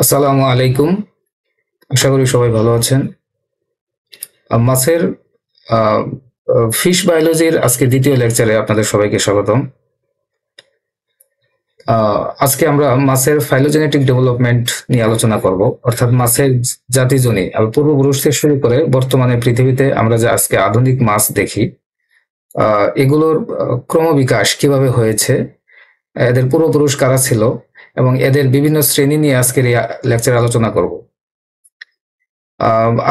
আসসালামু আলাইকুম। আশা করি সবাই ভালো আছেন। মাছের ফিশ বায়োলজির আজকে দ্বিতীয় লেকচারে আপনাদের সবাইকে স্বাগতম। আজকে আমরা মাছের ফাইলোজেনেটিক ডেভেলপমেন্ট নিয়ে আলোচনা করব, অর্থাৎ মাছের জাতিজনী পূর্বপুরুষ থেকে শুরু করে বর্তমানে পৃথিবীতে আমরা যে আজকে আধুনিক মাছ দেখি, এগুলোর ক্রমবিকাশ কিভাবে হয়েছে, এদের পূর্বপুরুষ কারা ছিল এবং এদের বিভিন্ন শ্রেণী নিয়ে আজকের এই লেকচারে আলোচনা করব।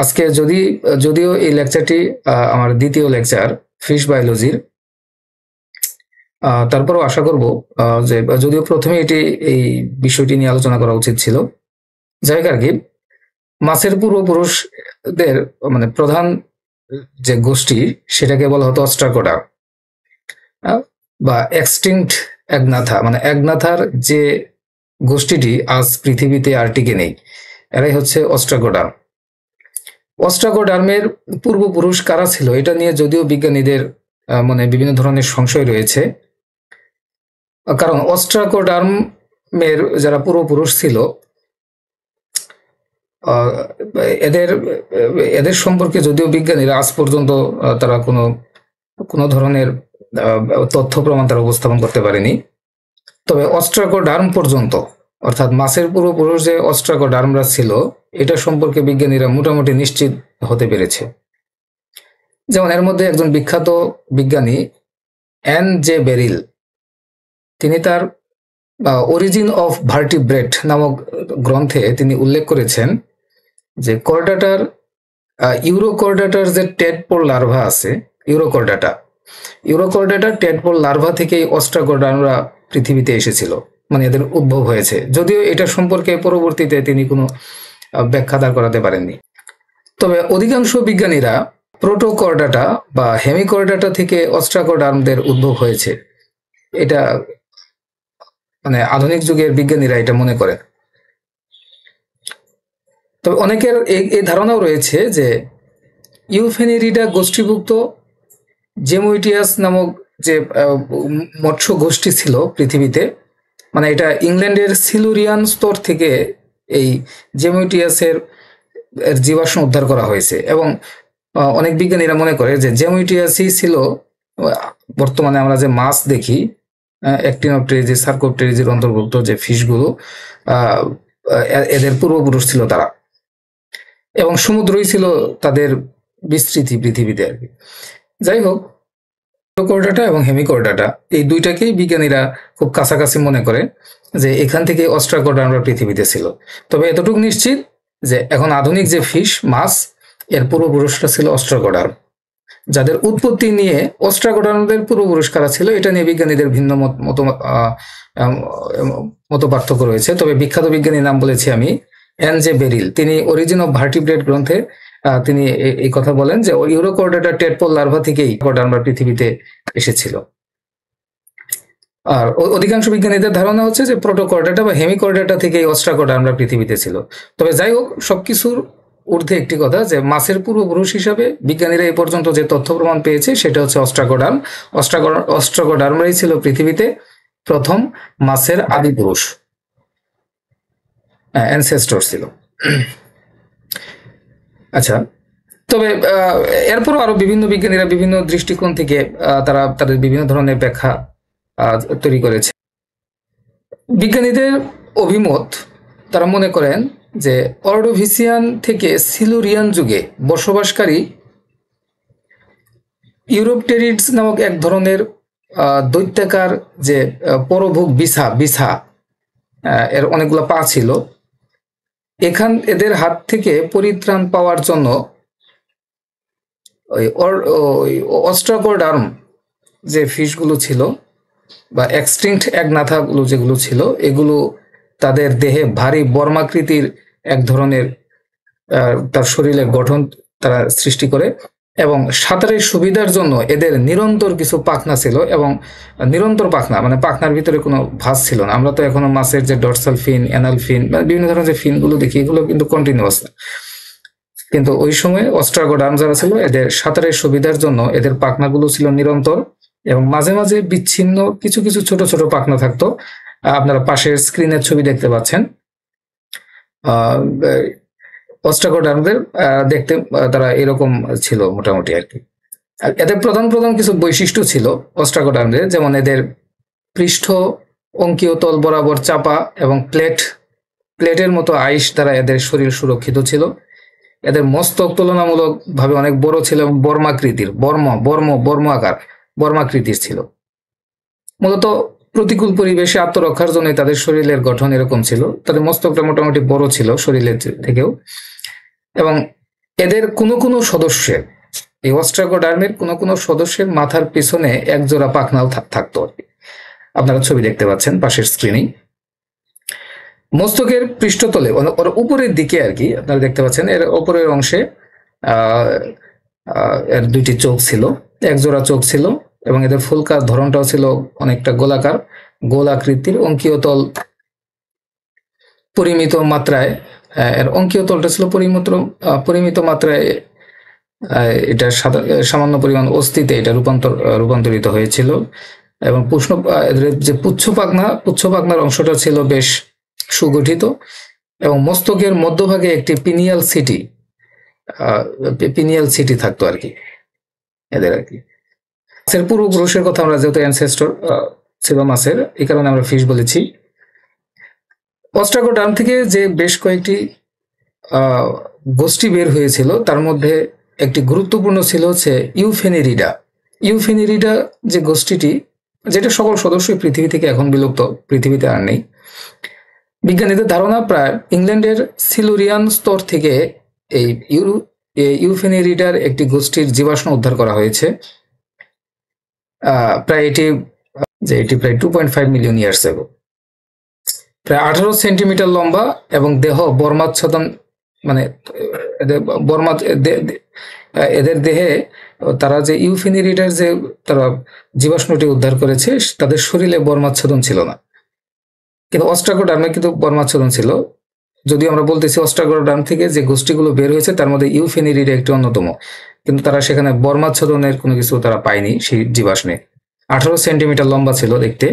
আজকে যদিও এই লেকচারটি আমার দ্বিতীয় লেকচার ফিশ বায়োলজির, তারপরও আশা করব যে যদিও প্রথমে এই বিষয়টি নিয়ে আলোচনা করা উচিত ছিল, যাই হোক আর কি, মাছের পূর্বপুরুষদের মানে প্রধান যে গোষ্ঠী সেটাকে বলা হতো অস্ট্রাকোডা বা এক্সটিংক্ট অ্যাগনাথা, মানে অ্যাগনাথার যে গোষ্ঠীটি আজ পৃথিবীতে আর টিকে নেই, এরাই হচ্ছে অস্ট্রাকোডা। অস্ট্রাকোডার্মের পূর্বপুরুষ কারা ছিল এটা নিয়ে যদিও বিজ্ঞানীদের মনে বিভিন্ন ধরনের সংশয় রয়েছে, কারণ অস্ট্রাকোডার্মের যারা পূর্বপুরুষ ছিল এদের এদের সম্পর্কে যদিও বিজ্ঞানীরা আজ পর্যন্ত তারা কোনো ধরনের তথ্য প্রমাণ তারা উপস্থাপন করতে পারেনি। তবে অস্ট্রাকোডার্ম পর্যন্ত, অর্থাৎ মাছের পূর্বপুরুষ যে অস্ট্রাকোডার্মরা ছিল এটা সম্পর্কে বিজ্ঞানীরা মোটামুটি নিশ্চিত হতে পেরেছে। যেমন এর মধ্যে একজন বিখ্যাত বিজ্ঞানী এন জে বেরিল, তিনি তার অরিজিন অফ ভার্টিব্রেট নামক গ্রন্থে তিনি উল্লেখ করেছেন যে কর্ডাটার ইউরোকর্ডাটার যে টেডপোল লার্ভা আছে, ইউরোকর্ডাটা টেডপোল লার্ভা থেকেই অস্ট্রাকোডার্মরা পৃথিবীতে এসেছিল, মানে এদের উদ্ভব হয়েছে। যদিও এটা সম্পর্কে পরবর্তীতে তিনি কোনো ব্যাখ্যা দাঁড় করাতে পারেননি। তবে অধিকাংশ বিজ্ঞানীরা প্রোটোকর্ডাটা বা হেমিকর্ডাটা থেকে অস্ট্রাকোডার্মদের উদ্ভব হয়েছে, এটা মানে আধুনিক যুগের বিজ্ঞানীরা এটা মনে করে। তবে অনেকের এই ধারণাও রয়েছে যে ইউফেনেরিডা গোষ্ঠীভুক্ত জেমুইটিয়াস নামক যে মৎস্য গোষ্ঠী ছিল পৃথিবীতে, মানে এটা ইংল্যান্ডের সিলুরিয়ান স্তর থেকে এই জেমুইটিয়াসের জীবাশ্ম উদ্ধার করা হয়েছে এবং অনেক বিজ্ঞানীরা মনে করে যে জেমুইটিয়াসই ছিল বর্তমানে আমরা যে মাছ দেখি অ্যাক্টিনোপটেরিজিস, সার্কোপটেরিজির অন্তর্ভুক্ত যে ফিশগুলো, এদের পূর্বপুরুষ ছিল তারা, এবং সমুদ্রই ছিল তাদের বিস্তৃতি পৃথিবীতে আর কি। যাই হোক, ইউরোকর্ডাটা এবং হেমিকর্ডাটা এই দুইটাকেই বিজ্ঞানীরা খুব কাছাকাছি মনে করে যে এখান থেকে অস্ট্রাকোডার্মরা পৃথিবীতে ছিল। তবে এতটুকু নিশ্চিত যে এখন আধুনিক যে ফিশ মাছ, এর পূর্বপুরুষরা ছিল অস্ট্রাকোডার্ম। যাদের উৎপত্তি নিয়ে অস্ট্রাকোডার্মদের পূর্বপুরুষ কারা ছিল এটা নিয়ে বিজ্ঞানীদের ভিন্ন মত পার্থক্য রয়েছে। তবে বিখ্যাত বিজ্ঞানীর নাম বলেছি আমি, এন জে বেরিল, তিনি অরিজিন অফ ভার্টিব্রেট গ্রন্থে তিনি এই কথা বলেন যে ইউরোকর্ডাটা টেডপোল লার্ভা থেকেই অস্ট্রাকোডার্মরা পৃথিবীতে এসেছিল। আর অধিকাংশ বিজ্ঞানীদের ধারণা হচ্ছে যে প্রোটোকর্ডাটা বা হেমিকর্ডাটা থেকেই অস্ট্রাকোডার্মরা পৃথিবীতে ছিল। তবে যাই হোক, সবকিছুর ঊর্ধ্বে একটি কথা যে মাছের পূর্বপুরুষ হিসাবে বিজ্ঞানীরা এই পর্যন্ত যে তথ্য প্রমাণ পেয়েছে সেটা হচ্ছে অস্ট্রাকোডার্ম। অস্ট্রাকোডার্মরাই ছিল পৃথিবীতে প্রথম মাছের আদি পুরুষ, অ্যানসেস্টর ছিল। আচ্ছা, তবে এরপরও আরো বিভিন্ন বিজ্ঞানীরা বিভিন্ন দৃষ্টিকোণ থেকে তারা তাদের বিভিন্ন ধরনের ব্যাখ্যা তৈরি করেছে। বিজ্ঞানীদের অভিমত, তারা মনে করেন যে অর্ডোভিসিয়ান থেকে সিলুরিয়ান যুগে বসবাসকারী ইউরোপটেরিডস নামক এক ধরনের দৈত্যাকার যে পরভোগ বিছা, এর অনেকগুলো পা ছিল, এদের হাত থেকে পরিত্রাণ পাওয়ার জন্য ওই অস্ট্রাকোডার্ম যে ফিশগুলো ছিল বা এক্সটিংক্ট অ্যাগনাথাগুলো যেগুলো ছিল, এগুলো তাদের দেহে ভারী বর্মাকৃতির এক ধরনের তার শরীরের গঠন তারা সৃষ্টি করে, এবং সাঁতারের সুবিধার জন্য এদের নিরন্তর কিছু পাখনা ছিল, এবং নিরন্তর পাখনা মানে পাখনার ভিতরে কোনো ভাঁজ ছিল না। আমরা তো এখনো মাছের যে ডরসাল ফিন, অ্যানাল ফিন, বিভিন্ন ধরনের যে ফিনগুলো দেখি, এগুলো কিন্তু কন্টিনিউয়াস না। কিন্তু ওই সময় অস্ট্রাকোডার্ম যারা ছিল, এদের সাঁতারের সুবিধার জন্য এদের পাখনাগুলো ছিল নিরন্তর, এবং মাঝে মাঝে বিচ্ছিন্ন কিছু কিছু ছোট ছোট পাখনা থাকতো। আপনারা পাশের স্ক্রিনের ছবি দেখতে পাচ্ছেন, অস্ট্রাকোডার্মদের দেখতে তারা এরকম ছিল মোটামুটি আর কি। আর এদের প্রধান প্রধান কিছু বৈশিষ্ট্য ছিল অস্ট্রাকোডার্মদের, যেমন এদের পৃষ্ঠ অঙ্কীয় তল বরাবর চাপা এবং প্লেটের মতো আইস দ্বারা এদের শরীর সুরক্ষিত ছিল। এদের মস্তক তুলনামূলকভাবে অনেক বড় ছিল এবং বর্মাকৃতির, বর্মাকৃতির ছিল। মূলত প্রতিকূল পরিবেশে আত্মরক্ষার জন্য তাদের শরীরের গঠন এরকম ছিল। তাদের মস্তকটা মোটামুটি বড় ছিল শরীরের থেকেও। এবং এদের কোনো সদস্যের, এই অস্ট্রাকোডার্মের কোনো সদস্যের মাথার পিছনে এক জোড়া পাখনাও থাকতো আর কি। আপনারা ছবি দেখতে পাচ্ছেন পাশের স্ক্রিনে। মস্তকের পৃষ্ঠতলে ওর উপরের দিকে আর কি আপনারা দেখতে পাচ্ছেন, এর উপরের অংশে এর দুইটি চোখ ছিল, এক জোড়া চোখ ছিল, এবং এদের ফুলকার ধরনটাও ছিল অনেকটা গোলাকার, গোল আকৃতির। অঙ্কীয় তল পরিমিত মাত্রায়, এর অঙ্কীয় তলটা ছিল পরিমিত মাত্রায়, এটা সামান্য পরিমাণ অস্থিতে এটা রূপান্তরিত হয়েছিল। এবং যে পুচ্ছ অংশটা ছিল বেশ সুগঠিত, এবং মস্তকের মধ্যভাগে একটি পিনিয়াল সিটি থাকতো আর কি এদের আর কি। মাছের পূর্বপুরুষের কথা আমরা যেহেতু অ্যানসেস্টর ছিল মাছের, এই কারণে আমরা ফিশ বলেছি। অস্ট্রাকোডার্ম থেকে যে বেশ কয়েকটি গোষ্ঠী বের হয়েছিল, তার মধ্যে একটি গুরুত্বপূর্ণ ছিল হচ্ছে ইউফেনেরিডা যে গোষ্ঠীটি, যেটা সকল সদস্যই পৃথিবী থেকে এখন বিলুপ্ত, পৃথিবীতে আর নেই। বিজ্ঞানীদের ধারণা প্রায় ইংল্যান্ডের সিলুরিয়ান স্তর থেকে এই ইউফেনেরিডার একটি গোষ্ঠীর জীবাশ্ম উদ্ধার করা হয়েছে। এটি প্রায় 2.5 মিলিয়ন ইয়ার্স এগো। প্রায় 18 সেন্টিমিটার লম্বা এবং দেহ বর্মাচ্ছাদন, মানে এদের দেহে তারা যে ইউফেনেরিডার যে তারা জীবাশ্মটি উদ্ধার করেছে, তাদের শরীরে বর্মাচ্ছাদন ছিল না, কিন্তু অস্ট্রাকোডার্মে কিন্তু বর্মাচ্ছাদন ছিল। যদিও আমরা বলতেছি অস্ট্রাকোডার্ম থেকে যে গোষ্ঠীগুলো বের হয়েছে তার মধ্যে ইউফেনেরিডা একটি অন্যতম, কিন্তু তারা সেখানে বর্মাচ্ছাদনের কোনো কিছু তারা পায়নি সেই জীবাশ্মে। 18 সেন্টিমিটার লম্বা ছিল দেখতে,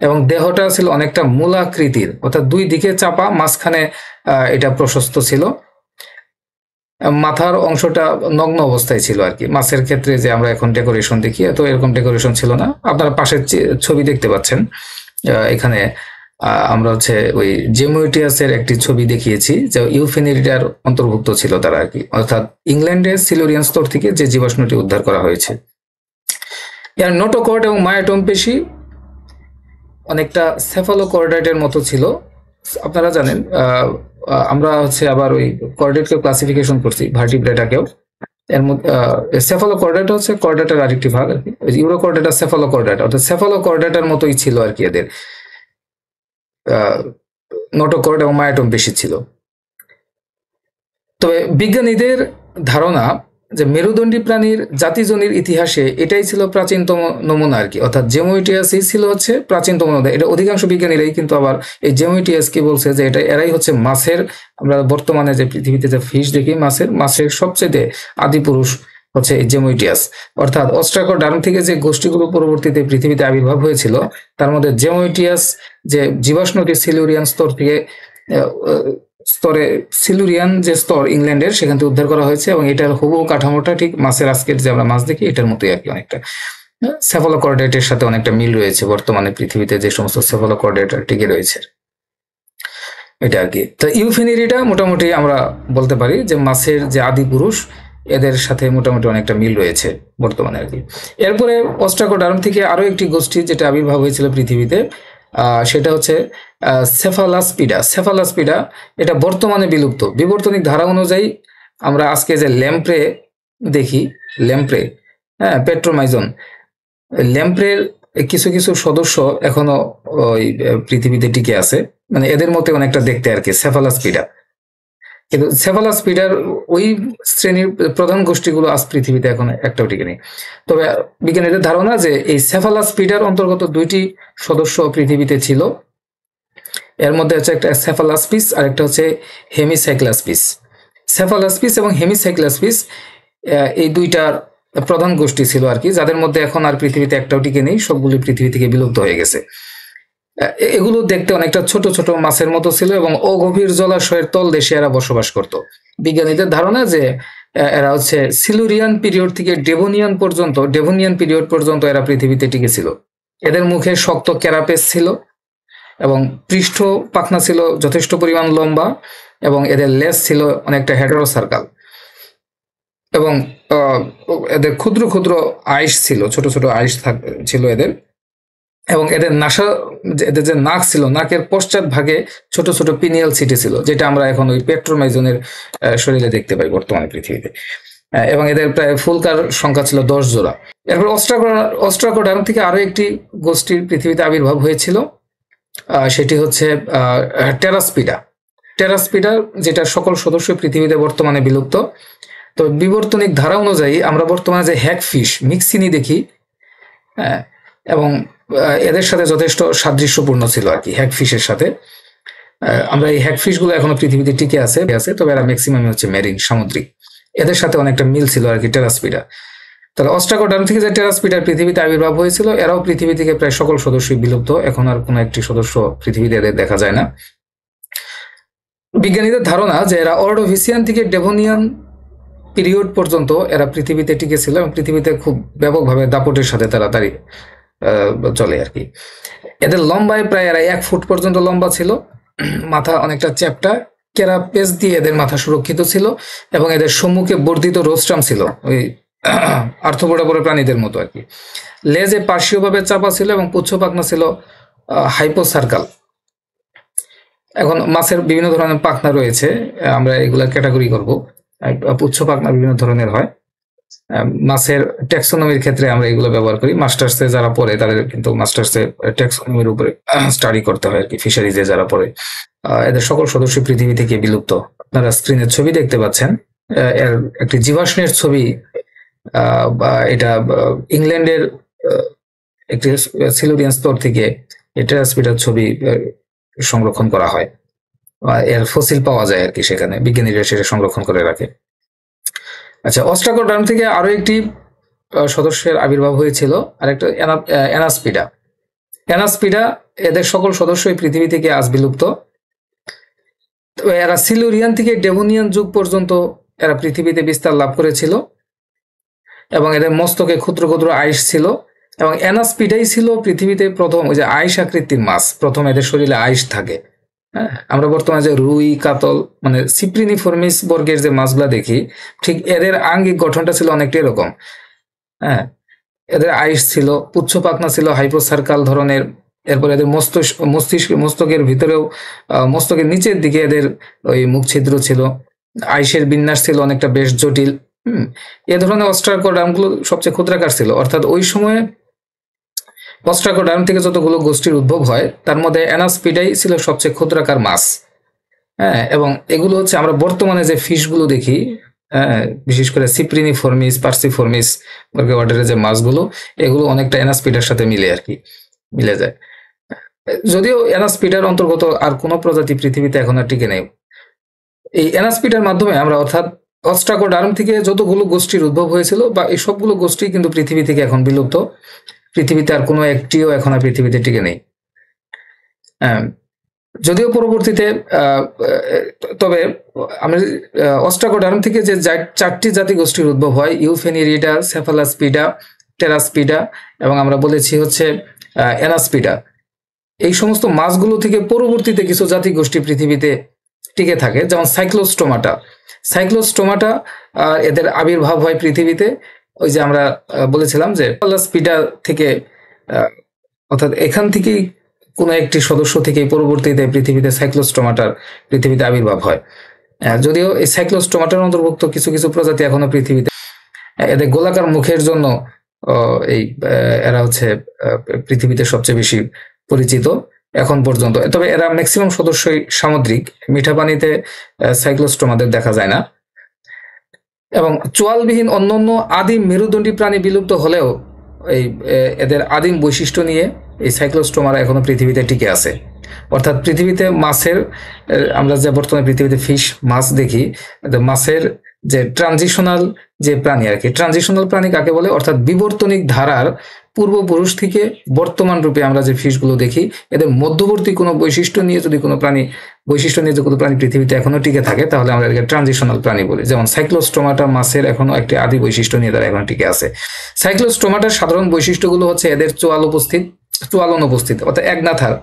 এবং দেহটা ছিল অনেকটা মূলাকৃতির, অর্থাৎ দুই দিকে চাপা, মাঝখানে এটা প্রশস্ত ছিল। মাথার অংশটা নগ্ন অবস্থায় ছিল আর কি। মাছের ক্ষেত্রে যে আমরা এখন ডেকোরেশন দেখি, তো এরকম ডেকোরেশন ছিল না। আপনারা পাশের ছবি দেখতে পাচ্ছেন, এখানে আমরা হচ্ছে ওই জেমুইটিয়াসের একটি ছবি দেখিয়েছি, যে ইউফেনেরিডার অন্তর্ভুক্ত ছিল তারা আর কি, অর্থাৎ ইংল্যান্ডের সিলুরিয়ান স্তর থেকে যে জীবাশ্মটি উদ্ধার করা হয়েছে। এর নোটোকর্ড এবং মায়োটোম পেশি অনেকটা সেফালোকর্ডাইটের মতো ছিল। আপনারা জানেন আমরা হচ্ছে আবার ওই কর্ডেটকে ক্লাসিফিকেশন করছি, ভার্টিব্রেটাকেও। এর মধ্যে সেফালোকর্ডাইট হচ্ছে কর্ডাটার আরেকটি ভাগ আর কি। ইউরোকর্ডাটা সেফালোকর্ডাইট, অর্থাৎ সেফালোকর্ডাটার মতোই ছিল আর কি এদের নোটোকর্ড এবং মায়োটোম পেশি ছিল। তবে বিজ্ঞানীদের ধারণা যে মেরুদণ্ডী প্রাণীর জাতিজনির ইতিহাসে এটাই ছিল প্রাচীনতম নমুনা আর কি, অর্থাৎ জেমুইটিয়াসই ছিল হচ্ছে প্রাচীনতম নমুনা। এটা অধিকাংশ বিজ্ঞানীরাই কিন্তু আবার এই জেমুইটিয়াসকে বলছে যে এরাই হচ্ছে মাছের, আমরা বর্তমানে যে পৃথিবীতে যে ফিশ দেখি মাছের সবচেয়ে আদি পুরুষ হচ্ছে এই জেমুইটিয়াস। অর্থাৎ অস্ট্রাকোডার্ম থেকে যে গোষ্ঠীগুলো পরবর্তীতে পৃথিবীতে আবির্ভাব হয়েছিল, তার মধ্যে জেমুইটিয়াস যে জীবাশ্মটি সিলুরিয়ান স্তর থেকে সিলুরিয়ান যে স্তর ইংল্যান্ডের, সেখান থেকে উদ্ধার করা হয়েছে, এবং এটার হুবহু কাঠামোটা ঠিক মাছের আজকের যে আমরা মাছ দেখি এটার মতোই আর কি। অনেকটা সেফালোকর্ডেটের সাথে অনেকটা মিল রয়েছে, বর্তমানে পৃথিবীতে যে সমস্ত সেফালোকর্ডেট টিকে রয়েছে এটা আর কি। তো ইউফেনেরিডা মোটামুটি আমরা বলতে পারি যে মাছের যে আদি পুরুষ, এদের সাথে মোটামুটি অনেকটা মিল রয়েছে বর্তমানে আর কি। এরপরে অস্ট্রাকোডার্ম থেকে আরো একটি গোষ্ঠী যেটা আবির্ভাব হয়েছিল পৃথিবীতে, সেটা হচ্ছে সেফালাসপিডা। এটা বর্তমানে বিলুপ্ত। বিবর্তনিক ধারা অনুযায়ী আমরা আজকে যে ল্যাম্প্রে দেখি, পেট্রোমাইজন, ল্যাম্প্রের কিছু কিছু সদস্য এখনো ওই পৃথিবীতে টিকে আছে, মানে এদের মতে অনেকটা দেখতে আর কি সেফালাসপিডা। কিন্তু সেফালাসপিডার ওই শ্রেণীর প্রধান গোষ্ঠীগুলো আজ পৃথিবীতে এখন একটাও টিকে নেই। তবে বিজ্ঞানীদের ধারণা যে এই সেফালাসপিডার অন্তর্গত দুইটি সদস্য পৃথিবীতে ছিল। এর মধ্যে হচ্ছে একটা সেফালাসপিস আর একটা হচ্ছে হেমিসাইক্লাসপিস। সেফালাসপিস এবং হেমিসাইক্লাসপিস এই দুইটার প্রধান গোষ্ঠী ছিল আর কি, যাদের মধ্যে এখন আর পৃথিবীতে একটাও টিকে নেই, সবগুলি পৃথিবী থেকে বিলুপ্ত হয়ে গেছে। এগুলো দেখতে অনেকটা ছোট ছোট মাছের মতো ছিল এবং অগভীর জলাশয়ের তলদেশে এরা বসবাস করত। বিজ্ঞানীদের ধারণা যে এরা হচ্ছে সিলুরিয়ান পিরিয়ড থেকে ডেভোনিয়ান পিরিয়ড পর্যন্ত এরা পৃথিবীতে টিকে ছিল। এদের মুখে শক্ত ক্যারাপেস ছিল এবং পৃষ্ঠ পাখনা ছিল যথেষ্ট পরিমাণ লম্বা এবং এদের লেজ ছিল অনেকটা হেটেরোসার্কাল এবং এদের ক্ষুদ্র ক্ষুদ্র আইস ছিল, ছোট ছোট আইস ছিল এদের। এবং এদের এদের যে নাক ছিল, নাকের পশ্চাৎ ভাগে ছোট ছোট পিনিয়াল সিটি ছিল, যেটা আমরা এখন ওই পেট্রোমাইজনের শরীরে দেখতে পাই বর্তমানে পৃথিবীতে। এবং এদের প্রায় ফুলকার সংখ্যা ছিল 10 জোড়া। এরপর অস্ট্রাকোডার্ম থেকে আরো একটি গোষ্ঠীর পৃথিবীতে আবির্ভাব হয়েছিল, সেটি হচ্ছে টেরাস্পিডা, যেটা সকল সদস্য পৃথিবীতে বর্তমানে বিলুপ্ত। তো বিবর্তনিক ধারা অনুযায়ী আমরা বর্তমানে যে হ্যাগফিশ, মিক্সিনি দেখি, এবং এদের সাথে যথেষ্ট সাদৃশ্যপূর্ণ ছিল আর কি, হ্যাগফিশের সাথে। আমরা এই হ্যাগফিশ গুলো এখনো পৃথিবীতে টিকে আছে, তবে এরা ম্যাক্সিমাম হচ্ছে মেরিন, সামুদ্রিক। এদের সাথে অনেকটা মিল ছিল আর কি টেরাস্পিডা। তাহলে অস্ট্রাকোডার্ম থেকে যে টেরাস্পিডার পৃথিবীতে আবির্ভাব হয়েছিল, এরাও পৃথিবী থেকে প্রায় সকল সদস্যই বিলুপ্ত। এখন আর কোনো একটি সদস্য পৃথিবীতে এদের দেখা যায় না। বিজ্ঞানীদের ধারণা যে এরা অর্ডোভিসিয়ান থেকে ডেভোনিয়ান পিরিয়ড পর্যন্ত এরা পৃথিবীতে টিকে ছিল এবং পৃথিবীতে খুব ব্যাপকভাবে দাপটের সাথে তাড়াতাড়ি চলে আর কি। এদের লম্বায় প্রায় এরা 1 ফুট পর্যন্ত লম্বা ছিল, মাথা অনেকটা চ্যাপ্টা, ক্যারাপেস দিয়ে এদের মাথা সুরক্ষিত ছিল এবং এদের সম্মুখে বর্ধিত রোস্ট্রাম ছিল, ওই আর্থ্রোপোডা প্রাণীদের মতো আর কি। লেজে পার্শ্বীয়ভাবে চাপা ছিল এবং পুচ্ছ পাখনা ছিল হাইপোসার্কাল। এখন মাছের বিভিন্ন ধরনের পাখনা রয়েছে, আমরা এগুলা ক্যাটাগরি করব। পুচ্ছ পাখনা বিভিন্ন ধরনের হয়। মাছের ট্যাক্সোনমির ক্ষেত্রে আমরা এগুলো ব্যবহার করি। মাস্টার্সে যারা পড়ে তাদের কিন্তু মাস্টার্সে ট্যাক্সোনমির উপরে স্টাডি করতে হয় আর কি, ফিশারিজে যারা পড়ে। এদের সকল সদস্য পৃথিবী থেকে বিলুপ্ত। আপনারা স্ক্রিনের ছবি দেখতে পাচ্ছেন, এর একটি জীবাশ্মের ছবি। এটা ইংল্যান্ডের একটি সিলুরিয়ান স্তর থেকে টেরাস্পিডার ছবি সংরক্ষণ করা হয়, এর ফসিল পাওয়া যায় আর কি সেখানে, বিজ্ঞানীরা সেটা সংরক্ষণ করে রাখে। আচ্ছা, অস্ট্রাকোডার্ম থেকে আরো একটি সদস্যের আবির্ভাব হয়েছিল, আরেকটা অ্যানাস্পিডা। এদের সকল সদস্যই পৃথিবী থেকে আজ বিলুপ্ত। এরা সিলুরিয়ান থেকে ডেভোনিয়ান যুগ পর্যন্ত এরা পৃথিবীতে বিস্তার লাভ করেছিল এবং এদের মস্তকে ক্ষুদ্র ক্ষুদ্র আইস ছিল এবং অ্যানাস্পিডাই ছিল পৃথিবীতে প্রথম ওই যে আইস আকৃতির মাছ, প্রথম এদের শরীরে আইস থাকে। হ্যাঁ, আমরা বর্তমানে যে রুই, কাতল মানে সিপ্রিনিফর্মিস বর্গের যে মাছগুলা দেখি, ঠিক এদের আঙ্গিক গঠনটা ছিল অনেকটা এরকম। হ্যাঁ, এদের আইস ছিল, পুচ্ছ পাখনা ছিল হাইপোসার্কাল ধরনের। এরপর এদের মস্তকের ভিতরেও, মস্তকের নিচের দিকে এদের ওই মুখ ছিদ্র ছিল। আইসের বিন্যাস ছিল অনেকটা বেশ জটিল। এ ধরনের অস্ট্রাকোডার্ম গুলো সবচেয়ে ক্ষুদ্রাকার ছিল, অর্থাৎ ওই সময়ে অস্ট্রাকোডার্ম থেকে যতগুলো গোষ্ঠীর উদ্ভব হয় তার মধ্যে অ্যানাস্পিডাই ছিল সবচেয়ে ক্ষুদ্রাকার মাছ। হ্যাঁ, এবং এগুলো হচ্ছে আমরা বর্তমানে যে ফিশগুলো দেখি, বিশেষ করে সিপ্রিনিফর্মিস, পার্সিফর্মিস অর্ডারের যে মাছগুলো, এগুলো অনেকটা অ্যানাস্পিডার সাথে মিলে যায়। যদিও অ্যানাস্পিডার অন্তর্গত আর কোনো প্রজাতি পৃথিবীতে এখন আর টিকে নেই। এই অ্যানাস্পিডার মাধ্যমে আমরা অর্থাৎ অস্ট্রাকোডার্ম থেকে যতগুলো গোষ্ঠীর উদ্ভব হয়েছিল বা এই সবগুলো গোষ্ঠী কিন্তু পৃথিবী থেকে এখন বিলুপ্ত। পৃথিবীতে আর কোনো একটিও এখন আর পৃথিবীতে টিকে নেই। যদিও পরবর্তীতে তবে আমরা অস্ট্রাকোডার্ম থেকে যে 4টি জাতি গোষ্ঠীর উদ্ভব হয়, ইউফেনিরিডা, সেফালাস্পিডা, টেরাস্পিডা এবং আমরা বলেছি হচ্ছে অ্যানাস্পিডা, এই সমস্ত মাছগুলো থেকে পরবর্তীতে কিছু জাতি গোষ্ঠী পৃথিবীতে টিকে থাকে, যেমন সাইক্লোস্টোমাটা এদের আবির্ভাব হয় পৃথিবীতে ওই যে আমরা বলেছিলাম যে সেফালাস্পিডা থেকে, অর্থাৎ এখান থেকেই কোনো একটি সদস্য থেকে পরবর্তীতে পৃথিবীতে সাইক্লোস্টোমাটার পৃথিবীতে আবির্ভাব হয়। যদিও এই সাইক্লোস্টোমাটার অন্তর্ভুক্ত কিছু কিছু প্রজাতি এখনো পৃথিবীতে, এদের গোলাকার মুখের জন্য এই এরা হচ্ছে পৃথিবীতে সবচেয়ে বেশি পরিচিত এখন পর্যন্ত। তবে এরা ম্যাক্সিমাম সদস্যই সামুদ্রিক, মিঠা পানিতে সাইক্লোস্টোমাদের দেখা যায় না। এবং চোয়ালবিহীন অন্যান্য আদিম মেরুদণ্ডী প্রাণী বিলুপ্ত হলেও এই এদের আদিম বৈশিষ্ট্য নিয়ে এই সাইক্লোস্টোমারা এখনো পৃথিবীতে টিকে আছে। অর্থাৎ পৃথিবীতে মাছের, আমরা যে বর্তমানে পৃথিবীতে ফিশ মাছ দেখি, মাছের যে ট্রানজিশনাল যে প্রাণী আর কি। ট্রানজিশনাল প্রাণী কাকে বলে? অর্থাৎ বিবর্তনিক ধারার পূর্বপুরুষ থেকে বর্তমান রূপে আমরা যে ফিশগুলো দেখি, এদের মধ্যবর্তী কোনো বৈশিষ্ট্য নিয়ে যদি কোনো প্রাণী পৃথিবীতে এখনো টিকে থাকে, তাহলে আমরা এটাকে ট্রানজিশনাল প্রাণী বলি। যেমন সাইক্লোস্টোমাটা মাছের এখনো একটি আদি বৈশিষ্ট্য নিয়ে তারা এখন টিকে আছে। সাইক্লোস্টোমাটার সাধারণ বৈশিষ্ট্যগুলো হচ্ছে এদের চোয়াল অনুপস্থিত, অর্থাৎ একনাথার,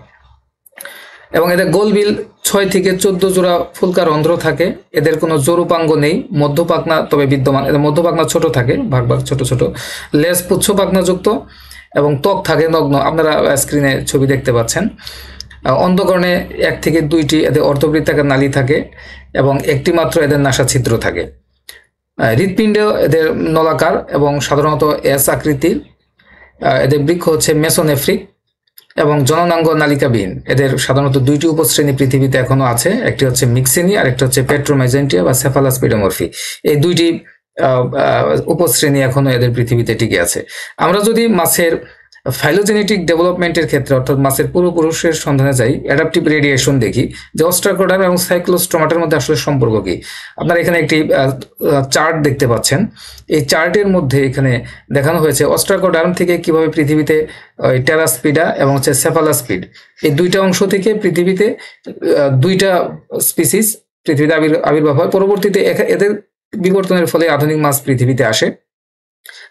এবং এদের গোলবিল 6 থেকে 14 জোড়া ফুলকা রন্ধ্র থাকে। এদের কোনো জরুপাঙ্গ নেই, মধ্যপাখনা তবে বিদ্যমান। এদের মধ্যপাখনা ছোট থাকে, ভাগ ছোট ছোট। লেজ পুচ্ছ পাখনাযুক্ত এবং ত্বক থাকে নগ্ন, আপনারা স্ক্রিনে ছবি দেখতে পাচ্ছেন। অন্ধকর্ণে 1 থেকে 2টি এদের অর্ধবৃত্তাকার নালী থাকে এবং একটি মাত্র এদের নাসা ছিদ্র থাকে। হৃৎপিণ্ড এদের নলাকার এবং সাধারণত এস আকৃতির। এদের বৃক্ষ হচ্ছে মেসোনেফ্রিক এবং জননাঙ্গ নালিকাবিহীন। এদের সাধারণত 2টি উপশ্রেণী পৃথিবীতে এখনো আছে, একটি হচ্ছে মিক্সেনি আর একটা হচ্ছে পেট্রোমাইজেন্টিয়া বা সেফালাসপিডোমরফি। এই 2টি উপশ্রেণী এখনো এদের পৃথিবীতে টিকে আছে। আমরা যদি মাছের ফাইলোজেনেটিক ডেভেলপমেন্টের ক্ষেত্রে অর্থাৎ মাছের পূর্বপুরুষের সন্ধানে যাই, অ্যাডাপটিভ রেডিয়েশন দেখি যে অস্ট্রাকোডার্ম এবং সাইক্লোস্টোমাটার মধ্যে আসলে সম্পর্ক কি। আপনারা এখানে একটি চার্ট দেখতে পাচ্ছেন। এই চার্টের মধ্যে এখানে দেখানো হয়েছে অস্ট্রাকোডার্ম থেকে কিভাবে পৃথিবীতে টেরাস্পিডা এবং হচ্ছে সেফালাস্পিড, এই 2টা অংশ থেকে পৃথিবীতে 2টা স্পিসিস পৃথিবীতে আবির্ভাব হয়। পরবর্তীতে এদের বিবর্তনের ফলে আধুনিক মাছ পৃথিবীতে আসে।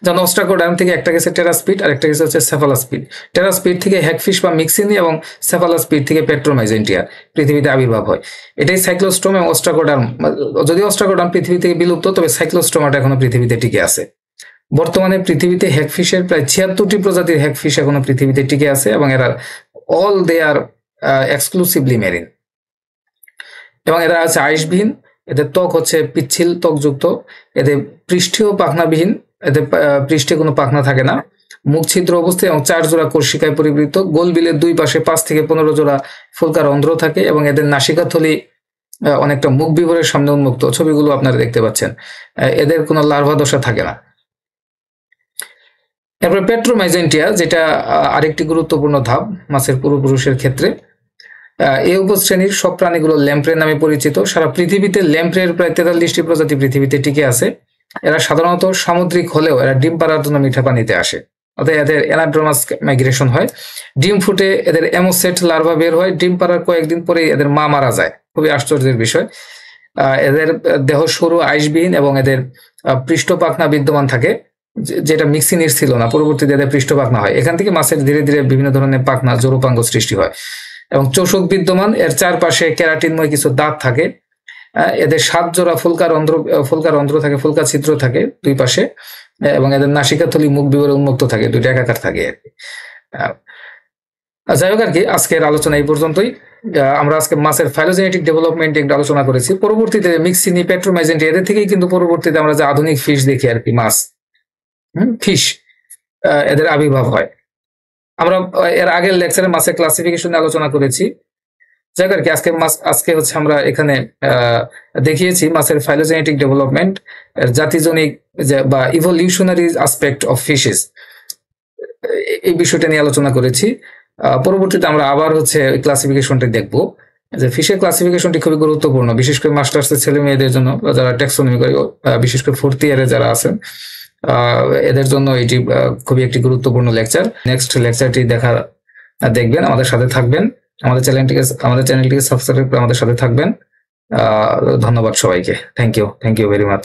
যেমন অস্ট্রাকোডার্ম থেকে একটা গেছে টেরাস্পিড আর একটা গেছে হচ্ছে সেফালাস্পিড। টেরাস্পিড থেকে হ্যাগফিশ বা মিক্সিনি এবং সেফালাস্পিড থেকে পেট্রোমাইজেন্টিয়া পৃথিবীতে আবির্ভাব হয়। এটাই সাইক্লোস্টোম এবং অস্ট্রাকোডার্ম। যদি অস্ট্রাকোডার্ম পৃথিবী থেকে বিলুপ্ত, তবে সাইক্লোস্টোমাটা এখনো পৃথিবীতে টিকে আছে। বর্তমানে পৃথিবীতে হ্যাগফিশের প্রায় 76টি প্রজাতির হ্যাগফিশ এখনো পৃথিবীতে টিকে আছে এবং এরা অল দে আর এক্সক্লুসিভলি মেরিন এবং এরা আছে আইসবিহীন। এদের ত্বক হচ্ছে পিচ্ছিল ত্বকযুক্ত। এদের পৃষ্ঠীয় পাখনাবিহীন, এদের পৃষ্ঠে কোনো পাখনা থাকে না। মুখ ছিদ্র অবস্থায় এবং 4 জোড়া কোষিকায় পরিবৃত। গোলবিলের 2 পাশে 5 থেকে 15 জোড়া ফুলকা রন্ধ্র থাকে এবং এদের নাসিকাথলি অনেকটা মুখ বিবরের সামনে উন্মুক্ত। ছবিগুলো আপনারা দেখতে পাচ্ছেন। এদের কোনো লার্ভা দশা থাকে না। এরপর পেট্রোমাইজেন্টিয়া, যেটা আরেকটি গুরুত্বপূর্ণ ধাপ মাছের পূর্বপুরুষের ক্ষেত্রে। এই উপশ্রেণীর সব প্রাণীগুলো ল্যাম্প্রে নামে পরিচিত। সারা পৃথিবীতে ল্যাম্প্রের প্রায় 43টি প্রজাতি পৃথিবীতে টিকে আছে। এরা সাধারণত সামুদ্রিক হলেও এরা ডিম পাড়ার জন্য মিঠা পানিতে আসে, অর্থাৎ এদের অ্যানাড্রোমাস মাইগ্রেশন হয়। ডিম ফুটে এদের অ্যামোসেট লার্ভা বের হয়। ডিম পাড়ার কয়েকদিন পরে এদের মা মারা যায়, খুবই আশ্চর্যের বিষয়। এদের দেহ সরু আইসবিহীন এবং এদের পৃষ্ঠপাখনা বিদ্যমান থাকে, যেটা মিক্সিনির ছিল না। পরবর্তীতে এদের পৃষ্ঠপাখনা হয়। এখান থেকে মাছের ধীরে ধীরে বিভিন্ন ধরনের পাখনা জরুপাঙ্গ সৃষ্টি হয় এবং চোষক বিদ্যমান। এর চারপাশে কেরাটিনময় কিছু দাঁত থাকে। এদের 7 জোড়া ফুলকা রন্ধ্র থাকে, ফুলকা ছিদ্র থাকে 2 পাশে এবং এদের নাসিকাথলি মুখ বিবরে উন্মুক্ত থাকে, 2টা একাকার থাকে আর কি। যাই হোক আর কি, আজকের আলোচনা এই পর্যন্তই। আমরা আজকে মাছের ফাইলোজেনেটিক ডেভেলপমেন্ট একটু আলোচনা করেছি। পরবর্তীতে মিক্সিনি, পেট্রোমাইজেন্টিয়া, এদের থেকেই কিন্তু পরবর্তীতে আমরা যে আধুনিক ফিশ দেখি আর কি, মাছ ফিশ, এদের আবির্ভাব হয়। আমরা এর আগের লেকচারে মাছের ক্লাসিফিকেশন আলোচনা করেছি। যাই হোক আর কি, আজকে হচ্ছে আমরা এখানে দেখিয়েছি মাছের ফাইলোজেনেটিক ডেভেলপমেন্ট, জাতিজনিক বা ইভলিউশনারি অ্যাসপেক্ট অফ ফিশেস, এই বিষয়টা নিয়ে আলোচনা করেছি। পরবর্তীতে আমরা আবার হচ্ছে ক্লাসিফিকেশনটা দেখবো। যে ফিশের ক্লাসিফিকেশনটি খুবই গুরুত্বপূর্ণ, বিশেষ করে মাস্টার্সের ছেলে মেয়েদের জন্য, যারা ট্যাক্সোনমি করে, বিশেষ করে 4th ইয়ারে যারা আছেন, এদের জন্য এটি খুবই একটি গুরুত্বপূর্ণ লেকচার। নেক্সট লেকচারটি দেখবেন, আমাদের সাথে থাকবেন। আমাদের চ্যানেলটিকে সাবস্ক্রাইব করে আমাদের সাথে থাকবেন। ধন্যবাদ সবাইকে। Thank you very much.